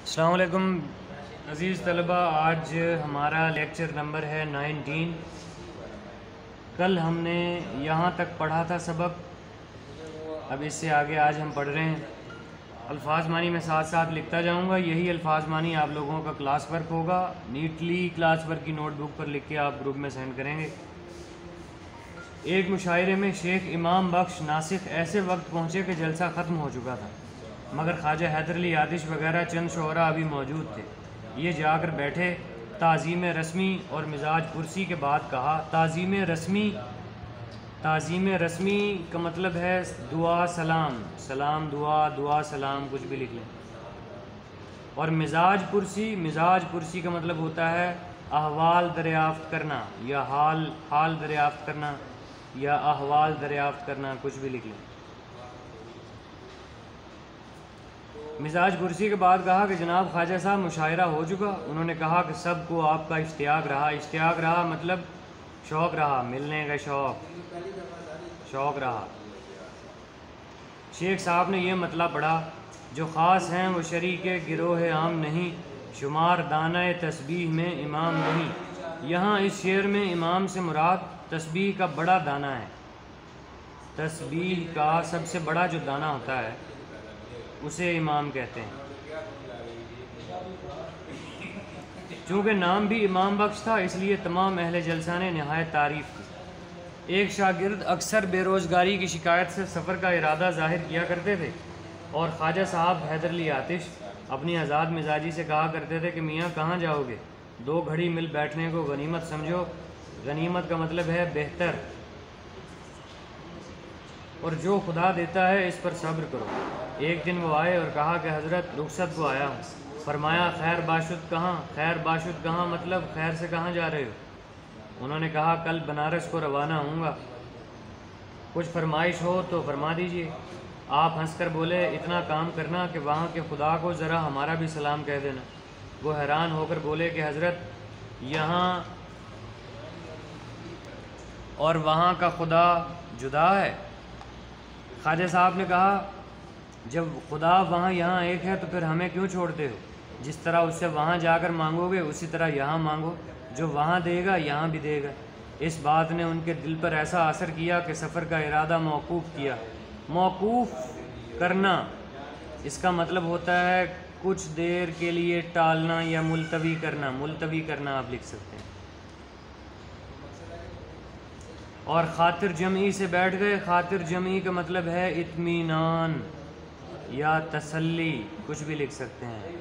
السلام علیکم عزیز طلبہ، آج ہمارا لیکچر نمبر ہے 19۔ کل ہم نے یہاں تک پڑھا تھا سبق، اب اس سے آگے آج ہم پڑھ رہے ہیں۔ الفاظ معنی میں ساتھ ساتھ لکھتا جاؤں گا، یہی الفاظ معنی آپ لوگوں کا کلاس ورک ہوگا۔ نیٹلی کلاس ورک کی نوٹ بک پر لکھ کے آپ گروپ میں سینڈ کریں گے۔ ایک مشاعرے میں شیخ امام بخش ناسخ ایسے وقت پہنچے کہ جلسہ ختم ہو چکا تھا، مگر خواجہ حیدر علی آتش وغیرہ چند شعراء ابھی موجود تھے۔ یہ جا کر بیٹھے، تعظیم رسمی اور مزاج پرسی کے بعد کہا۔ تعظیم رسمی کا مطلب ہے دعا سلام، سلام دعا، دعا سلام، کچھ بھی لکھ لیں۔ اور مزاج پرسی کا مطلب ہوتا ہے احوال دریافت کرنا، یا حال دریافت کرنا، یا احوال دریافت کرنا، کچھ بھی لکھ لیں۔ مزاج پرسی کے بعد کہا کہ جناب خواجہ صاحب مشاعرہ ہو چکا۔ انہوں نے کہا کہ سب کو آپ کا اشتیاق رہا مطلب شوق رہا، ملنے کا شوق رہا۔ شیخ صاحب نے یہ مطلب پڑھا، جو خاص ہیں وہ شریک گروہ عام نہیں، شمار دانہ تسبیح میں امام نہیں۔ یہاں اس شعر میں امام سے مراد تسبیح کا بڑا دانہ ہے۔ تسبیح کا سب سے بڑا جو دانہ ہوتا ہے اسے امام کہتے ہیں۔ چونکہ نام بھی امام بخش تھا اس لیے تمام اہل جلسہ نے نہایت تعریف کی۔ ایک شاگرد اکثر بے روزگاری کی شکایت سے سفر کا ارادہ ظاہر کیا کرتے تھے، اور خواجہ صاحب حیدر علی آتش اپنی آزاد مزاجی سے کہا کرتے تھے کہ میاں کہاں جاؤ گے؟ 2 گھڑی مل بیٹھنے کو غنیمت سمجھو۔ غنیمت کا مطلب ہے بہتر، اور جو خدا دیتا ہے اس پر صبر کرو۔ ایک دن وہ آئے اور کہا کہ حضرت رخصت کو آیا ہوں۔ فرمایا خیر باشد کہاں مطلب خیر سے کہاں جا رہے ہو؟ انہوں نے کہا کل بنارس کو روانہ ہوں گا، کچھ فرمائش ہو تو فرما دیجیے۔ آپ ہنس کر بولے اتنا کام کرنا کہ وہاں کے خدا کو ذرا ہمارا بھی سلام کہہ دینا۔ وہ حیران ہو کر بولے کہ حضرت یہاں اور وہاں کا خدا جدا ہے؟ خواجہ صاحب نے کہا جب خدا وہاں یہاں ایک ہے تو پھر ہمیں کیوں چھوڑتے ہو؟ جس طرح اس سے وہاں جا کر مانگو گے اسی طرح یہاں مانگو، جو وہاں دے گا یہاں بھی دے گا۔ اس بات نے ان کے دل پر ایسا اثر کیا کہ سفر کا ارادہ موقوف کیا۔ موقوف کرنا اس کا مطلب ہوتا ہے کچھ دیر کے لیے ٹالنا یا ملتوی کرنا آپ لکھ سکتے ہیں۔ اور خاطر جمعی سے بیٹھ گئے۔ خاطر جمعی کا مطلب ہے اطمینان یا تسلی، کچھ بھی لکھ سکتے ہیں۔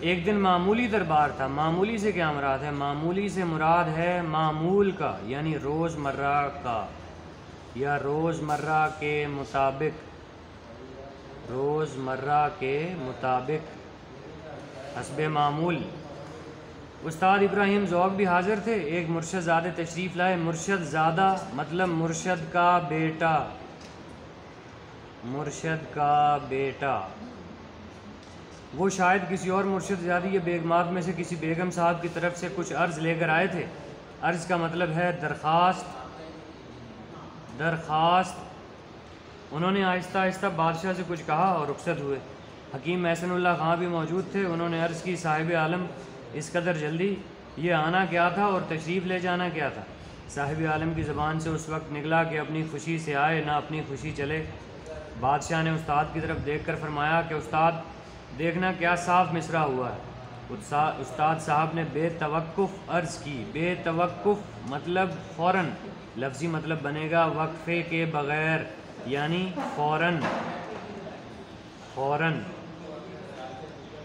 ایک دن معمولی دربار تھا۔ معمولی سے کیا مراد ہے؟ معمولی سے مراد ہے معمول کا، یعنی روزمرہ کا، یا روزمرہ کے مطابق، حسب معمول۔ استاد ابراہیم ذوق بھی حاضر تھے۔ ایک مرشد زادہ تشریف لائے۔ مرشد زادہ مطلب مرشد کا بیٹا۔ وہ شاید کسی اور مرشد زادی یا بیگمات میں سے کسی بیگم صاحب کی طرف سے کچھ عرض لے کر آئے تھے۔ عرض کا مطلب ہے درخواست۔ انہوں نے آہستہ آہستہ بادشاہ سے کچھ کہا اور رخصت ہوئے۔ حکیم محسن اللہ خان بھی موجود تھے۔ انہوں نے عرض کی صاحب عالم اس قدر جلدی، یہ آنا کیا تھا اور تشریف لے جانا کیا تھا؟ صاحب عالم کی زبان سے اس وقت نکلا کہ اپنی خوشی سے آئے نہ اپنی خوشی چلے۔ بادشاہ نے استاد کی طرف دیکھ کر فرمایا کہ استاد دیکھنا کیا صاف مصرع ہوا ہے۔ استاد صاحب نے بے توقف عرض کی۔ بے توقف مطلب فوراً، لفظی مطلب بنے گا وقفے کے بغیر، یعنی فوراً۔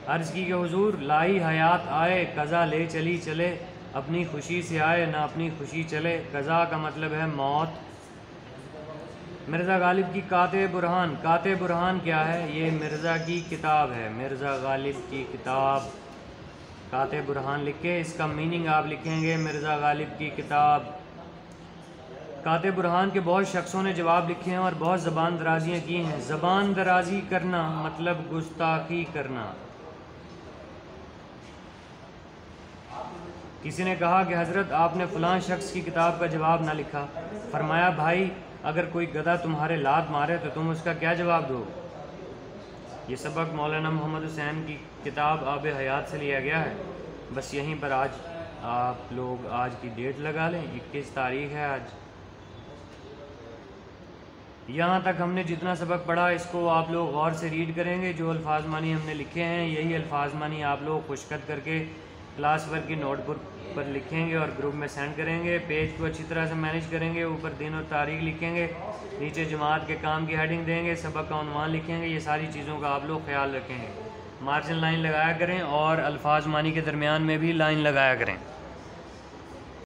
عرض کی کہ حضور لائی حیات آئے، قضا لے چلی چلے، اپنی خوشی سے آئے نہ اپنی خوشی چلے۔ قضا کا مطلب ہے موت۔ مرزا غالب کی قاطع برہان۔ قاطع برہان کیا ہے؟ یہ مرزا کی کتاب ہے، مرزا غالب کی کتاب۔ قاطع برہان لکھ کے اس کا میننگ آپ لکھیں گے مرزا غالب کی کتاب۔ قاطع برہان کے بہت شخصوں نے جواب لکھے ہیں اور بہت زبان درازیاں کی ہیں۔ زبان درازی کرنا مطلب گستاخی کرنا۔ کسی نے کہا کہ حضرت آپ نے فلاں شخص کی کتاب کا جواب نہ لکھا۔ فرمایا بھائی اگر کوئی گدھا تمہارے لات مارے تو تم اس کا کیا جواب دو؟ یہ سبق مولانا محمد حسین کی کتاب آب حیات سے لیا گیا ہے۔ بس یہیں پر آج آپ لوگ آج کی ڈیٹ لگا لیں، 21 تاریخ ہے آج۔ یہاں تک ہم نے جتنا سبق پڑھا اس کو آپ لوگ غور سے ریڈ کریں گے۔ جو الفاظ معنی ہم نے لکھے ہیں یہی الفاظ معنی آپ لوگ خوشخط کر کے کلاس ورک کی نوٹ بک پر لکھیں گے اور گروپ میں سینڈ کریں گے۔ پیج کو اچھی طرح سے مینیج کریں گے، اوپر دن اور تاریخ لکھیں گے، نیچے جماعت کے کام کی ہیڈنگ دیں گے، سبق کا عنوان لکھیں گے۔ یہ ساری چیزوں کا آپ لوگ خیال رکھیں گے۔ مارجن لائن لگایا کریں اور الفاظ معنی کے درمیان میں بھی لائن لگایا کریں۔